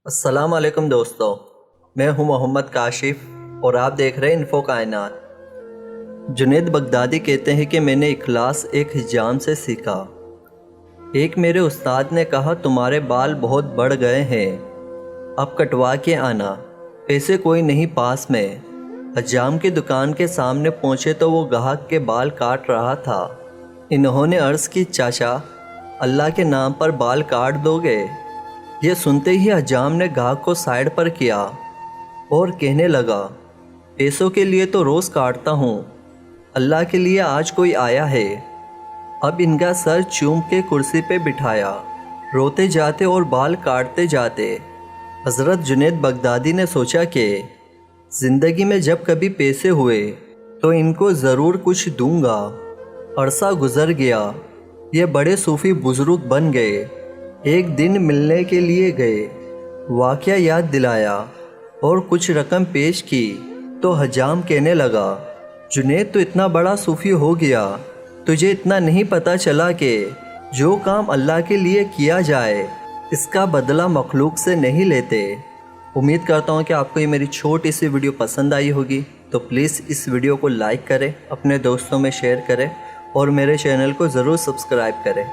السلام علیکم دوستو، میں ہوں محمد کاشف اور آپ دیکھ رہے ہیں انفو کائنات۔ جنید بغدادی کہتے ہیں کہ میں نے اخلاص ایک حجام سے سیکھا۔ ایک میرے استاد نے کہا تمہارے بال بہت بڑھ گئے ہیں، اب کٹوا کے آنا، پیسے کوئی نہیں پاس میں۔ حجام کی دکان کے سامنے پہنچے تو وہ گاہک کے بال کاٹ رہا تھا۔ انہوں نے عرض کی چاچا اللہ کے نام پر بال کاٹ دو گے؟ یہ سنتے ہی حجام نے گاہک کو سائیڈ پر کیا اور کہنے لگا پیسوں کے لیے تو روز کاٹتا ہوں، اللہ کے لیے آج کوئی آیا ہے۔ اب ان کا سر چوم کے کرسی پہ بٹھایا، روتے جاتے اور بال کاٹتے جاتے۔ حضرت جنید بغدادی نے سوچا کہ زندگی میں جب کبھی پیسے ہوئے تو ان کو ضرور کچھ دوں گا۔ عرصہ گزر گیا، یہ بڑے صوفی بزرگ بن گئے۔ ایک دن ملنے کے لیے گئے، واقعہ یاد دلایا اور کچھ رقم پیش کی تو حجام کہنے لگا جنید تو اتنا بڑا صوفی ہو گیا، تجھے اتنا نہیں پتہ چلا کہ جو کام اللہ کے لیے کیا جائے اس کا بدلہ مخلوق سے نہیں لیتے۔ امید کرتا ہوں کہ آپ کو یہ میری چھوٹی سی ویڈیو پسند آئی ہوگی، تو پلیز اس ویڈیو کو لائک کریں، اپنے دوستوں میں شیئر کریں اور میرے چینل کو ضرور سبسکرائب کریں۔